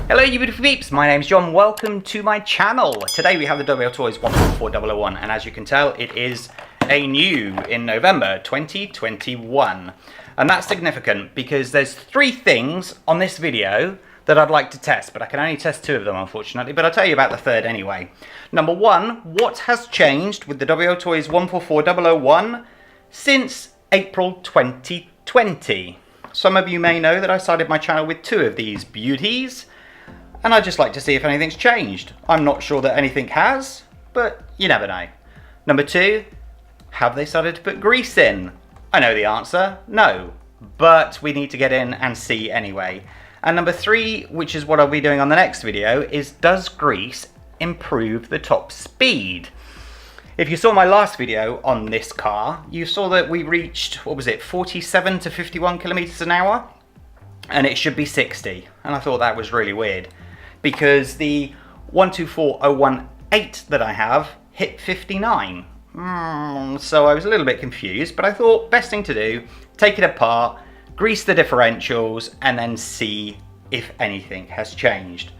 Hello you beautiful peeps, my name's John, welcome to my channel. Today we have the WL Toys 144001 and as you can tell it is a new in November 2021. And that's significant because there's three things on this video that I'd like to test, but I can only test two of them unfortunately, but I'll tell you about the third anyway. Number one, what has changed with the WL Toys 144001 since April 2020? Some of you may know that I started my channel with two of these beauties, and I'd just like to see if anything's changed. I'm not sure that anything has, but you never know. Number two, have they started to put grease in? I know the answer, no, but we need to get in and see anyway. And number three, which is what I'll be doing on the next video, is does grease improve the top speed? If you saw my last video on this car, you saw that we reached, what was it, 47 to 51 kilometers an hour? And it should be 60. And I thought that was really weird because the 124018 that I have hit 59. So I was a little bit confused, but I thought best thing to do, take it apart, grease the differentials, and then see if anything has changed.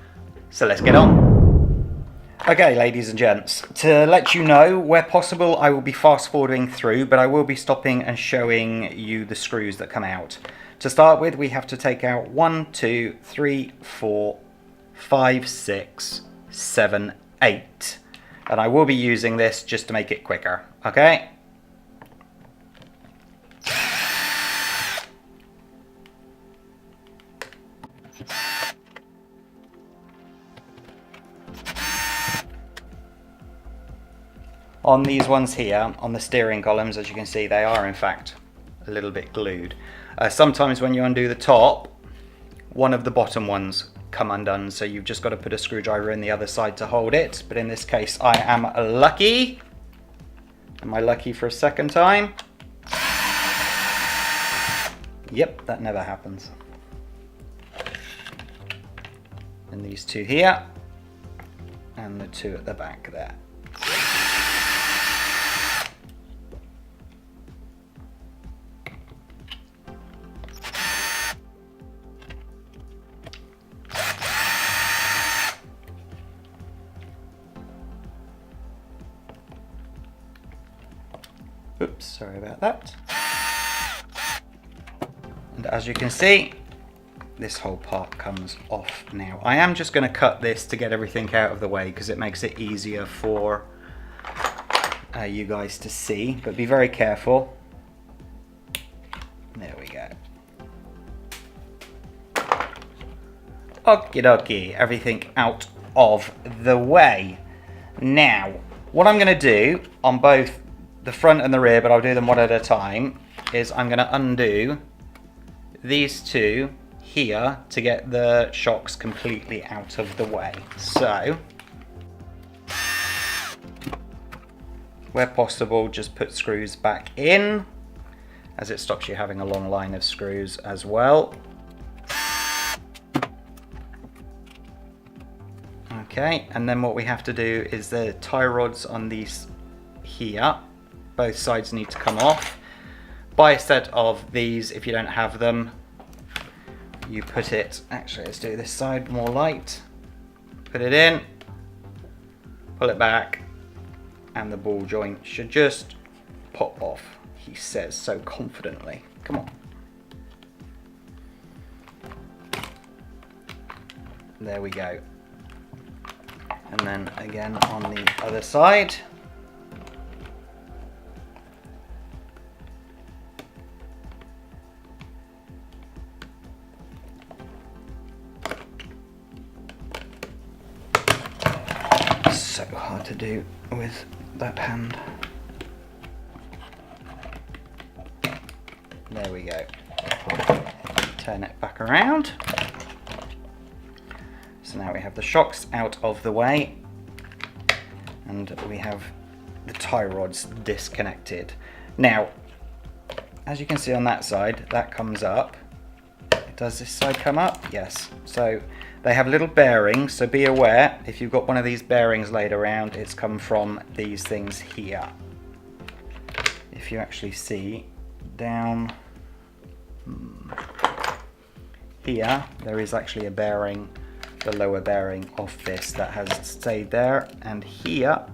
So let's get on. Okay, ladies and gents, to let you know, where possible, I will be fast forwarding through, but I will be stopping and showing you the screws that come out. To start with, we have to take out 1, 2, 3, 4, 5, 6, 7, 8. And I will be using this just to make it quicker, okay? On these ones here, on the steering columns, as you can see, they are in fact a little bit glued. Sometimes when you undo the top, one of the bottom ones come undone, so you've just got to put a screwdriver in the other side to hold it. But in this case, I am lucky. Am I lucky for a second time? Yep, that never happens. And these two here, and the two at the back there. Oops, sorry about that. And as you can see, this whole part comes off now. I am just going to cut this to get everything out of the way because it makes it easier for you guys to see, but be very careful. There we go. Okie dokie, everything out of the way. Now, what I'm going to do on both the front and the rear, but I'll do them one at a time, is I'm going to undo these two here to get the shocks completely out of the way. So, where possible, just put screws back in, as it stops you having a long line of screws as well. Okay, and then what we have to do is the tie rods on these here, both sides need to come off. Buy a set of these if you don't have them. You put it, actually let's do this side more light. Put it in, pull it back, and the ball joint should just pop off, he says so confidently. Come on. There we go. And then again on the other side. So hard to do with that hand. There we go. Turn it back around. So now we have the shocks out of the way and we have the tie rods disconnected. Now, as you can see on that side, that comes up. Does this side come up? Yes. So they have little bearings, so be aware if you've got one of these bearings laid around, it's come from these things here. If you actually see down here, there is actually a bearing the lower bearing of this that has stayed there, and here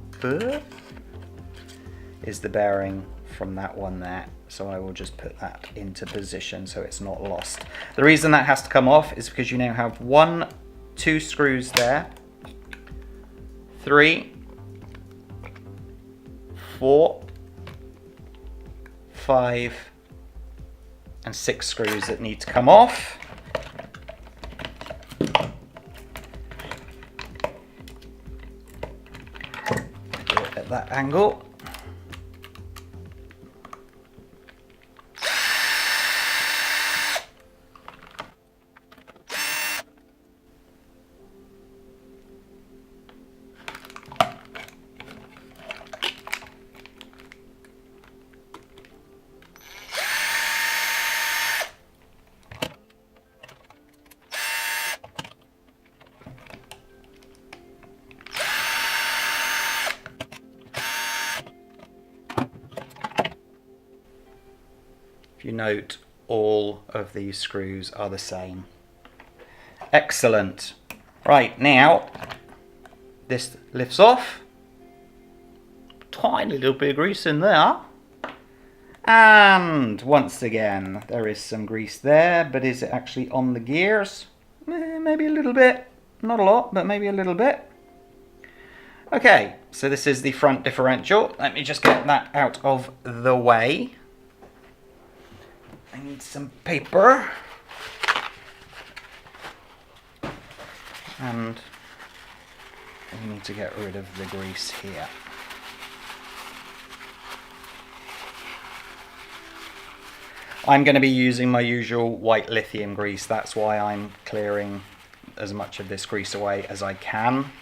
is the bearing from that one there. So I will just put that into position so it's not lost. The reason that has to come off is because you now have 1, 2 screws there, 3, 4, 5, and 6 screws that need to come off. Do it at that angle. You note all of these screws are the same. Excellent. Right, now this lifts off. Tiny little bit of grease in there. And once again, there is some grease there, but is it actually on the gears? Maybe a little bit. Not a lot, but maybe a little bit. Okay, so this is the front differential. Let me just get that out of the way. I need some paper, and we need to get rid of the grease here. I'm going to be using my usual white lithium grease. That's why I'm clearing as much of this grease away as I can.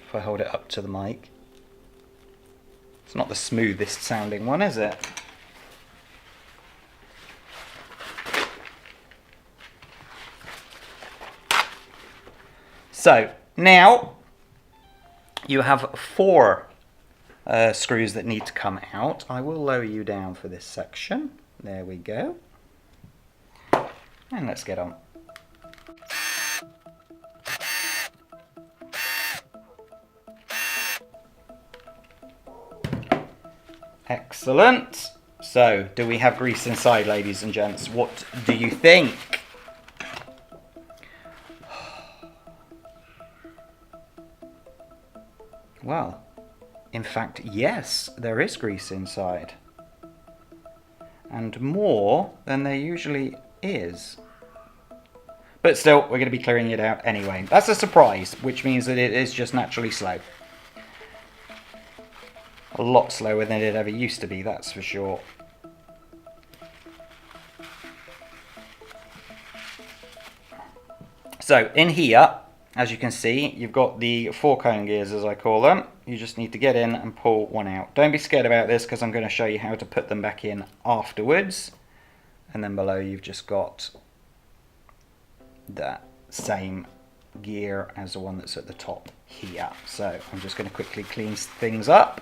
If I hold it up to the mic. It's not the smoothest sounding one, is it? So now you have 4 screws that need to come out. I will lower you down for this section. There we go. And let's get on. Excellent. So, do we have grease inside, ladies and gents? What do you think? Well, in fact, yes, there is grease inside. And more than there usually is. But still, we're going to be clearing it out anyway. That's a surprise, which means that it is just naturally slow. A lot slower than it ever used to be, that's for sure. So in here, as you can see, you've got the 4 cone gears, as I call them. You just need to get in and pull one out. Don't be scared about this, because I'm going to show you how to put them back in afterwards. And then below you've just got that same gear as the one that's at the top here. So I'm just going to quickly clean things up.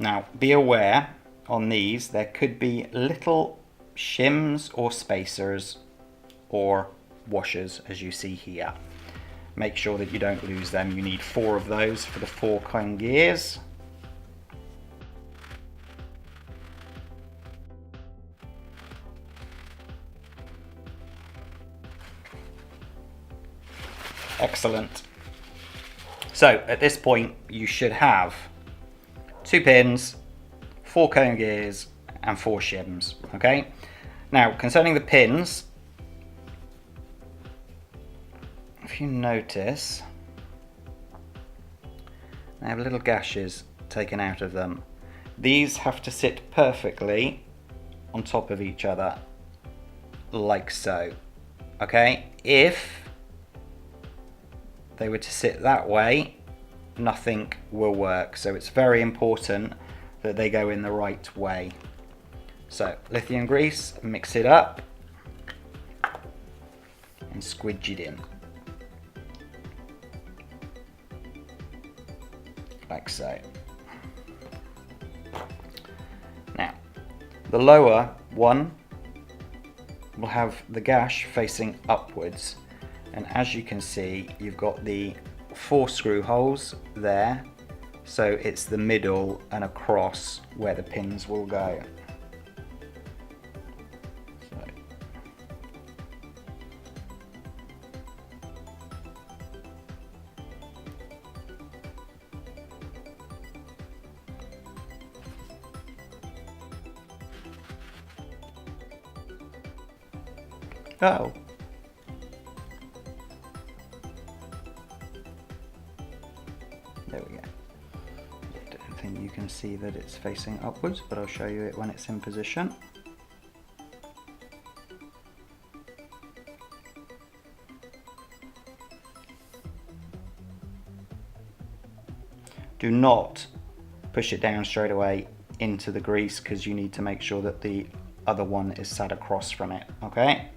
Now, be aware on these, there could be little shims or spacers or washers, as you see here. Make sure that you don't lose them. You need 4 of those for the 4 cone gears. Excellent. So, at this point, you should have 2 pins, 4 cone gears, and 4 shims. Okay. Now, concerning the pins, if you notice, they have little gashes taken out of them. These have to sit perfectly on top of each other, like so. Okay. If they were to sit that way, nothing will work. So it's very important that they go in the right way. So lithium grease, mix it up and squidge it in. like so. Now, the lower one will have the gash facing upwards, and as you can see, you've got the 4 screw holes there, so it's the middle and across where the pins will go. Oh. There we go. I don't think you can see that it's facing upwards, but I'll show you it when it's in position. Do not push it down straight away into the grease, because you need to make sure that the other one is sat across from it, okay?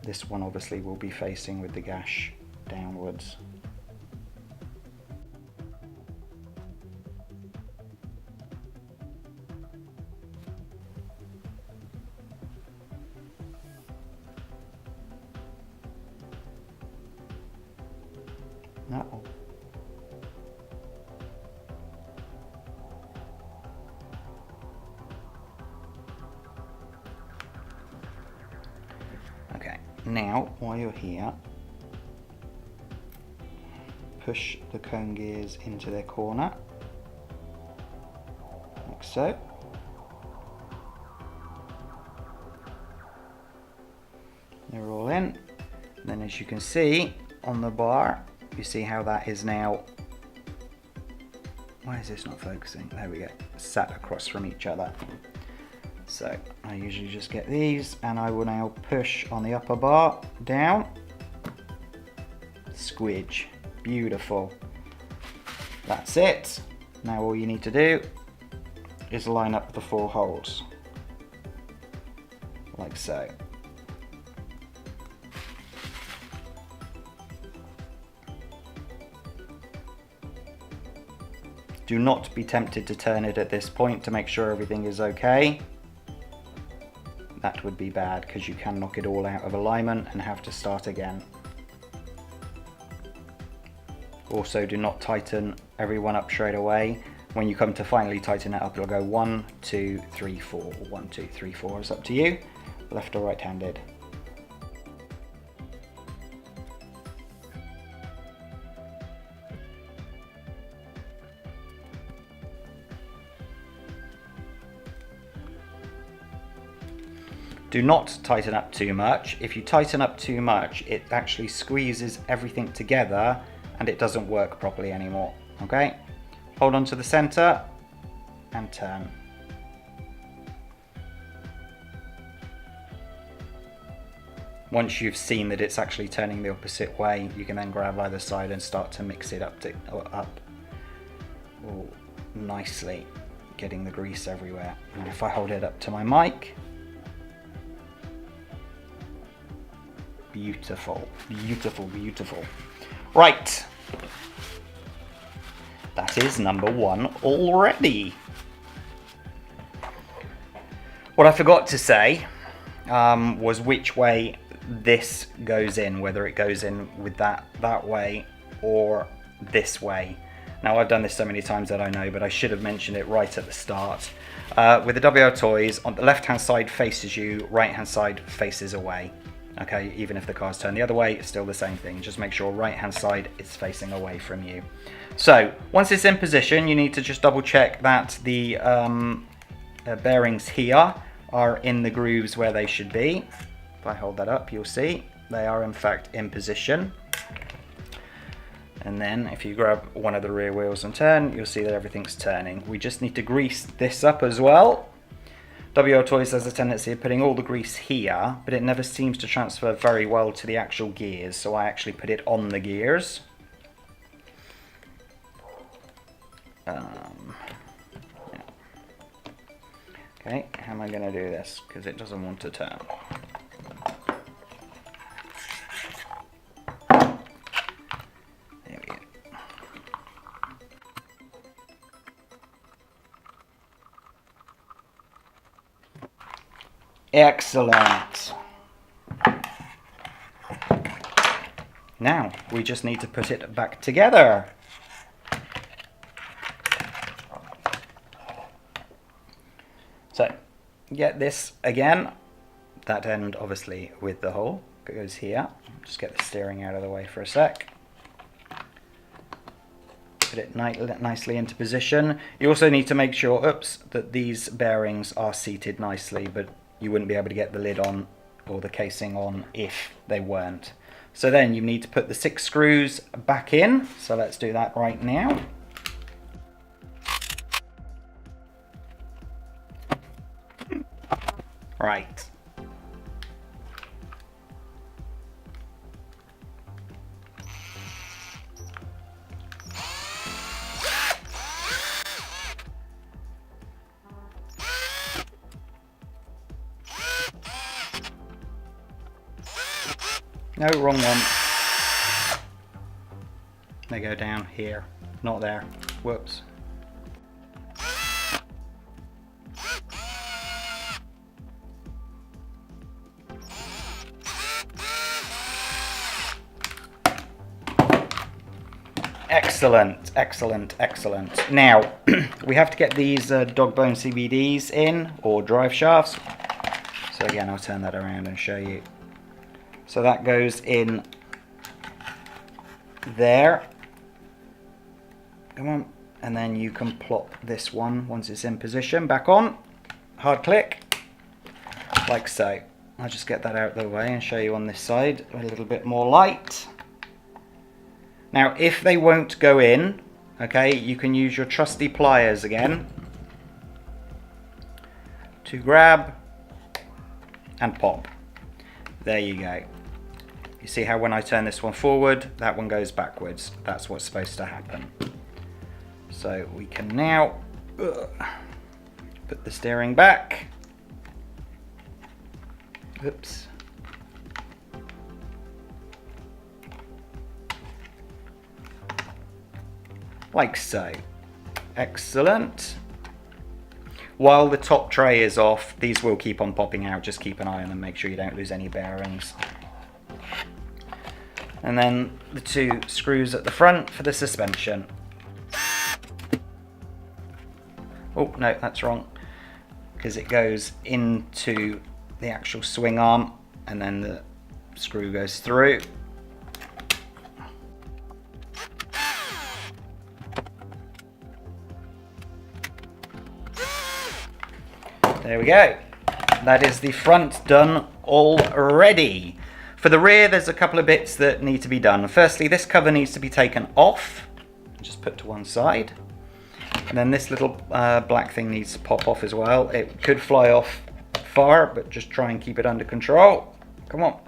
This one obviously will be facing with the gash downwards. Uh-oh. Okay, now while you're here, push the cone gears into their corner, like so. They're all in. And then as you can see on the bar, you see how that is now, why is this not focusing? There we go, sat across from each other. So I usually just get these, and I will now push on the upper bar down, squidge, beautiful. That's it. Now all you need to do is line up the 4 holes, like so. Do not be tempted to turn it at this point to make sure everything is okay. That would be bad, because you can knock it all out of alignment and have to start again. Also, do not tighten everyone up straight away. When you come to finally tighten it up, it'll go 1, 2, 3, 4, or 1, 2, 3, 4. It's up to you, left or right-handed. Do not tighten up too much. If you tighten up too much, it actually squeezes everything together and it doesn't work properly anymore, okay? Hold on to the center and turn. Once you've seen that it's actually turning the opposite way, you can then grab either side and start to mix it up nicely, getting the grease everywhere. And if I hold it up to my mic, beautiful, beautiful, beautiful. Right, that is number 1 already. What I forgot to say was which way this goes in, whether it goes in with that way or this way. Now, I've done this so many times that I know, but I should have mentioned it right at the start. With the WL Toys, on the left hand side faces you, right hand side faces away. Okay, even if the car's turned the other way, it's still the same thing. Just make sure right hand side is facing away from you. So once it's in position, you need to just double check that the bearings here are in the grooves where they should be. If I hold that up, you'll see they are in fact in position. And then if you grab one of the rear wheels and turn, you'll see that everything's turning. We just need to grease this up as well. WL Toys has a tendency of putting all the grease here, but it never seems to transfer very well to the actual gears, so I actually put it on the gears. Yeah. Okay, how am I going to do this? Because it doesn't want to turn. Excellent. Now we just need to put it back together. So get this again, that end obviously with the hole goes here. Just get the steering out of the way for a sec. Put it nicely into position. You also need to make sure, that these bearings are seated nicely, but you wouldn't be able to get the lid on or the casing on if they weren't. So then you need to put the 6 screws back in. So let's do that right now. Right. No, wrong one. They go down here, not there. Whoops. Excellent, excellent, excellent. Now, we have to get these dog bone CVDs in, or drive shafts. So again, I'll turn that around and show you. So that goes in there. Come on. And then you can plop this one, once it's in position, back on. Hard click, like so. I'll just get that out of the way and show you on this side a little bit more light. Now, if they won't go in, okay, you can use your trusty pliers again to grab and pop. There you go. You see how when I turn this one forward, that one goes backwards. That's what's supposed to happen. So we can now put the steering back. Oops. Like so. Excellent. While the top tray is off, these will keep on popping out. Just keep an eye on them, make sure you don't lose any bearings. And then the 2 screws at the front for the suspension. Oh, no, that's wrong. Because it goes into the actual swing arm and then the screw goes through. There we go. That is the front done already. For the rear, there's a couple of bits that need to be done. Firstly, this cover needs to be taken off. Just put to one side. And then this little black thing needs to pop off as well. It could fly off far, but just try and keep it under control. Come on.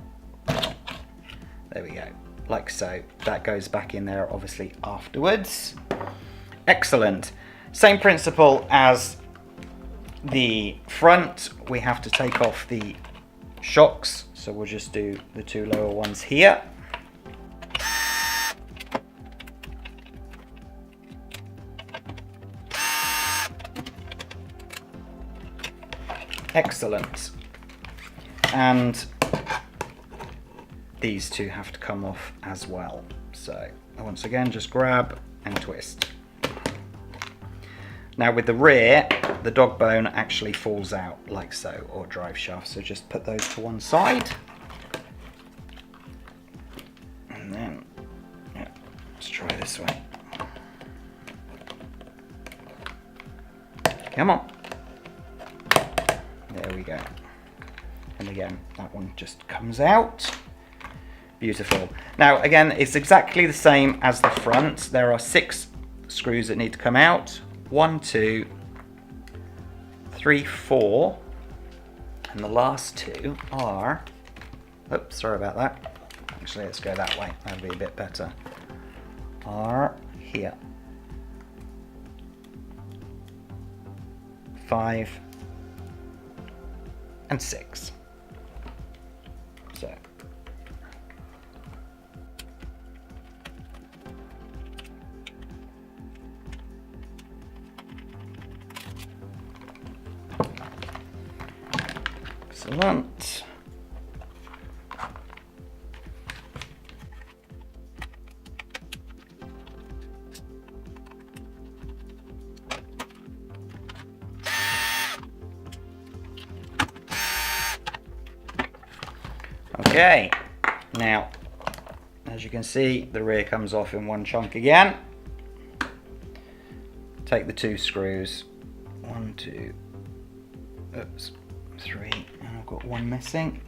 There we go. Like so. That goes back in there, obviously, afterwards. Excellent. Same principle as the front. We have to take off the shocks, so we'll just do the 2 lower ones here. Excellent. And these 2 have to come off as well. So once again, just grab and twist. Now with the rear, the dog bone actually falls out like so, or drive shaft. So just put those to one side. And then, yeah, let's try this way. Come on. There we go. And again, that one just comes out. Beautiful. Now again, it's exactly the same as the front. There are 6 screws that need to come out. 1, 2, 3, 4, and the last 2 are, oops, sorry about that. Actually, let's go that way. That'll be a bit better. Are here. 5 and 6. So. Excellent. Okay, now as you can see, the rear comes off in one chunk again. Take the 2 screws, 1, 2, oops, 3, and I've got 1 missing.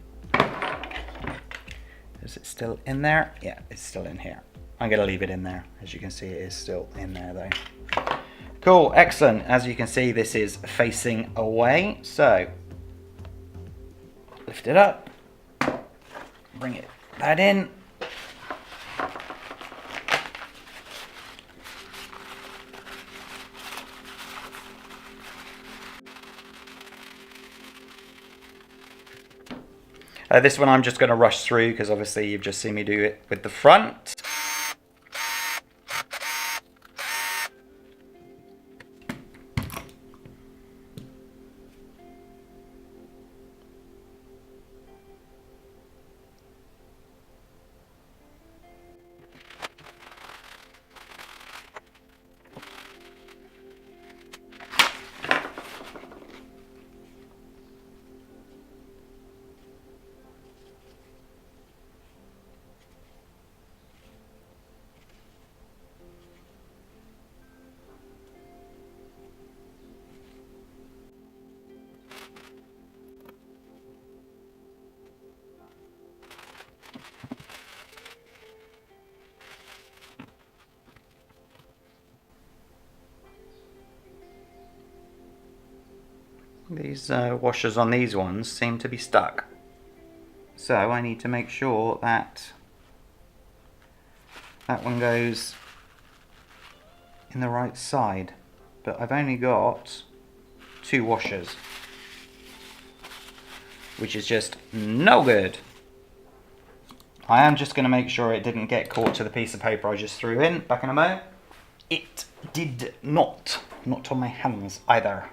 Is it still in there? Yeah, it's still in here. I'm going to leave it in there. As you can see, it is still in there though. Cool, excellent. As you can see, this is facing away. So, lift it up, bring that in. This one I'm just going to rush through because obviously you've just seen me do it with the front. These washers on these ones seem to be stuck. So I need to make sure that that one goes in the right side. But I've only got 2 washers, which is just no good. I am just going to make sure it didn't get caught to the piece of paper I just threw in back in a moment. It did not on my hands either.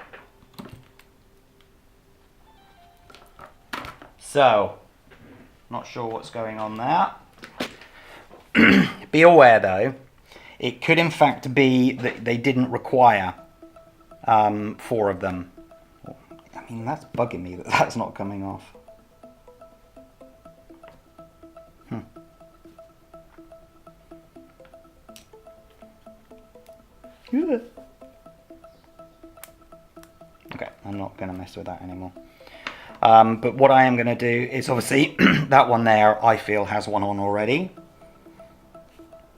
So, not sure what's going on there. Be aware though, it could in fact be that they didn't require 4 of them. I mean, that's bugging me that that's not coming off. Yeah. Okay, I'm not going to mess with that anymore. But what I am going to do is obviously that one there I feel has one on already.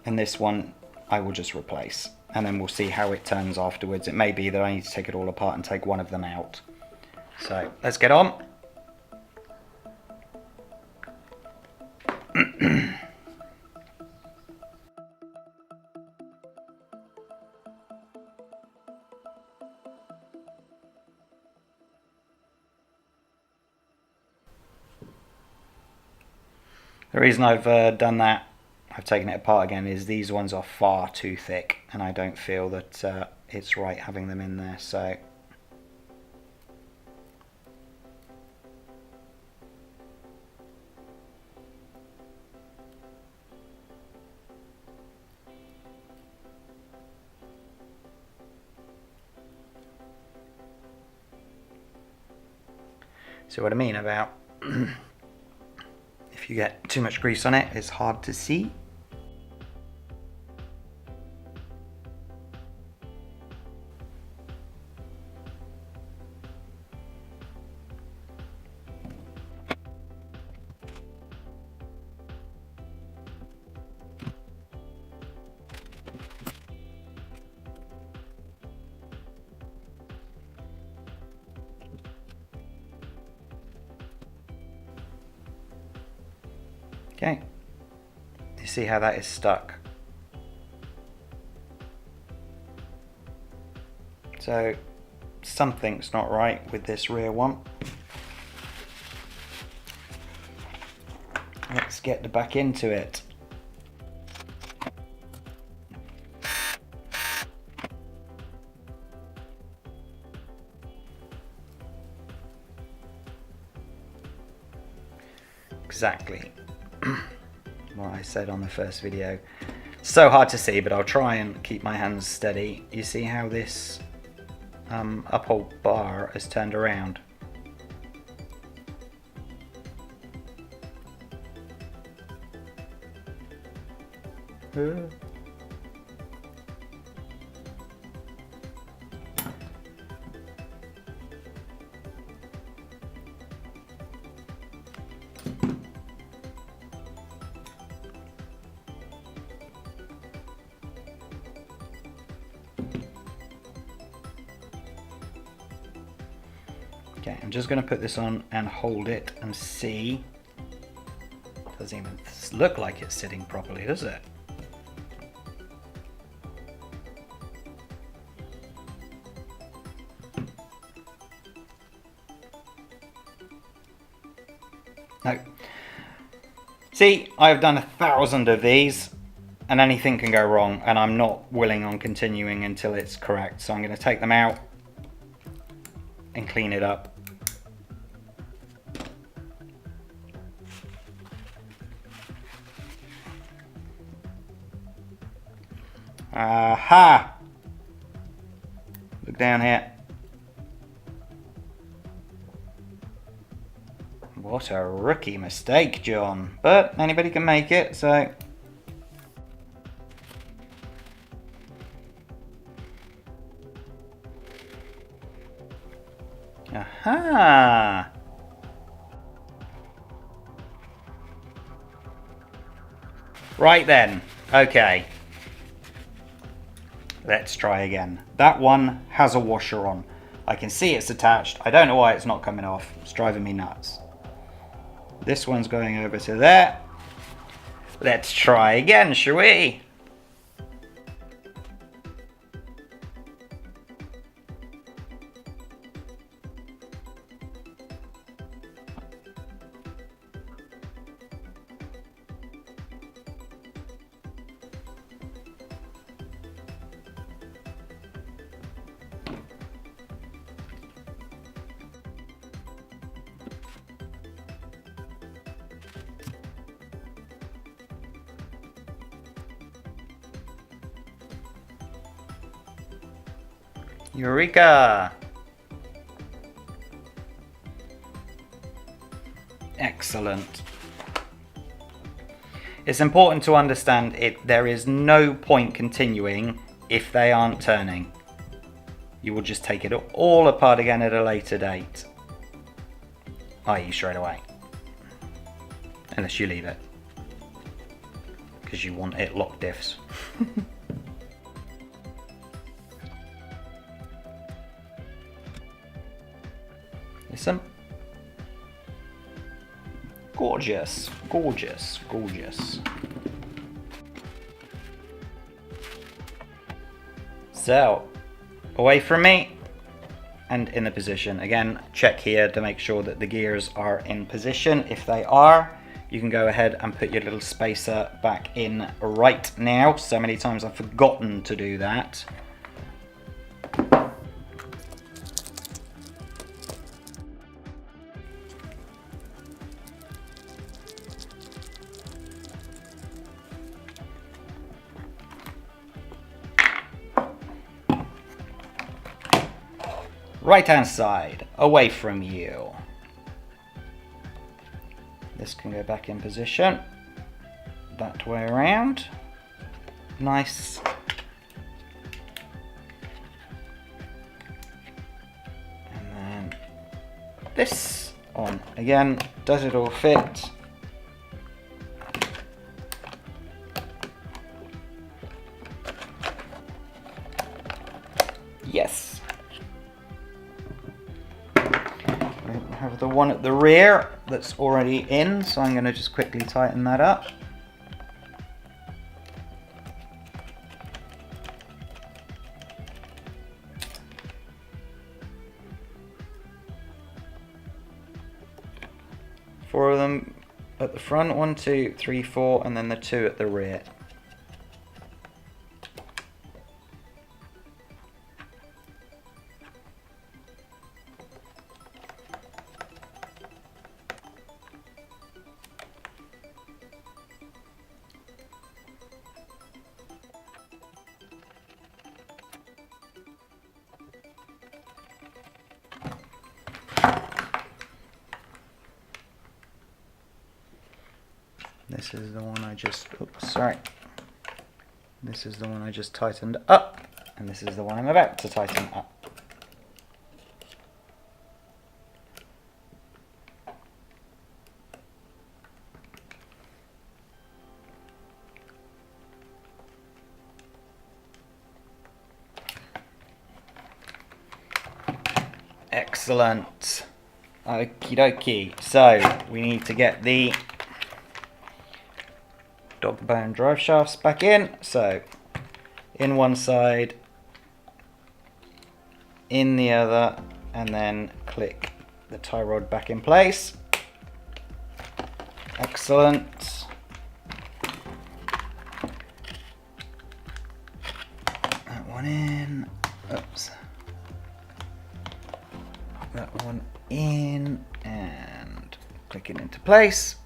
And this one I will just replace. And then we'll see how it turns afterwards. It may be that I need to take it all apart and take one of them out. So let's get on. The reason I've done that, I've taken it apart again, is these ones are far too thick and I don't feel that it's right having them in there. So see what I mean about if you get too much grease on it, it's hard to see. Okay, you see how that is stuck? So something's not right with this rear one. Let's get back into it. exactly what I said on the first video. So hard to see, but I'll try and keep my hands steady. You see how this uphold bar has turned around? Okay, I'm just going to put this on and hold it and see. Doesn't even look like it's sitting properly, does it? No. See, I've done 1,000 of these and anything can go wrong, and I'm not willing on continuing until it's correct. So I'm going to take them out and clean it up. Aha! Look down here. What a rookie mistake, John. But anybody can make it, so... Aha! Right then. Okay. Let's try again. That one has a washer on. I can see it's attached. I don't know why it's not coming off. It's driving me nuts. This one's going over to there. Let's try again, shall we? Eureka! Excellent. It's important to understand there is no point continuing if they aren't turning. You will just take it all apart again at a later date. i.e. straight away. Unless you leave it. Because you want it locked diffs. Listen. Gorgeous, gorgeous, gorgeous. So, away from me and in the position. Again, check here to make sure that the gears are in position. If they are, you can go ahead and put your little spacer back in right now. So many times I've forgotten to do that. Right hand side, away from you. This can go back in position. That way around. Nice. And then this on again. Does it all fit? Yes. I have the one at the rear that's already in, so I'm going to just quickly tighten that up. Four of them at the front, 1, 2, 3, 4, and then the 2 at the rear. This is the one I just, oops, sorry. This is the one I just tightened up, and this is the one I'm about to tighten up. Excellent. Okie dokie. So we need to get the dog bone drive shafts back in. So in one side, in the other, and then click the tie rod back in place. Excellent. That one in. Oops. That one in and click it into place.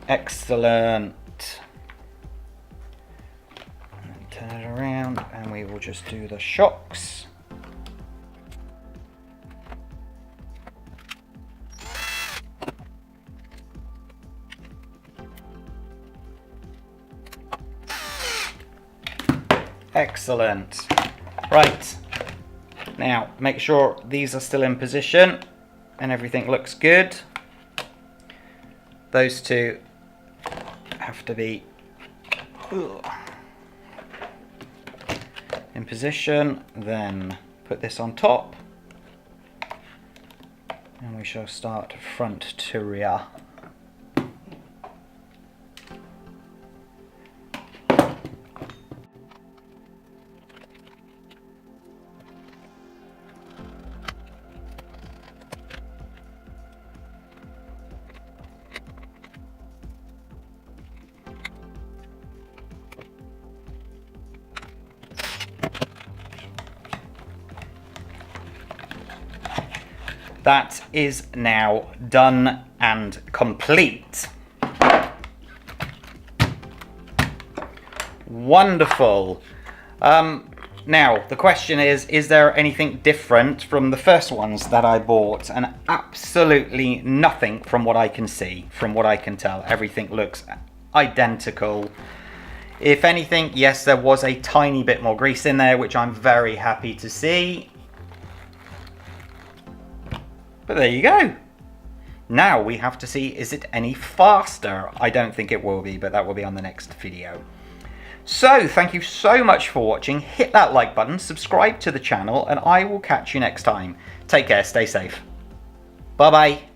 Excellent. And then turn it around and we will just do the shocks. Excellent. Right. Now, make sure these are still in position and everything looks good. Those two have to be in position. Then put this on top and we shall start front to rear. That is now done and complete. Wonderful. Now, the question is there anything different from the first ones that I bought? And absolutely nothing from what I can see, from what I can tell. Everything looks identical. If anything, yes, there was a tiny bit more grease in there, which I'm very happy to see. But there you go. Now we have to see, is it any faster? I don't think it will be, but that will be on the next video. So, thank you so much for watching. Hit that like button, subscribe to the channel, and I will catch you next time. Take care, stay safe. Bye-bye.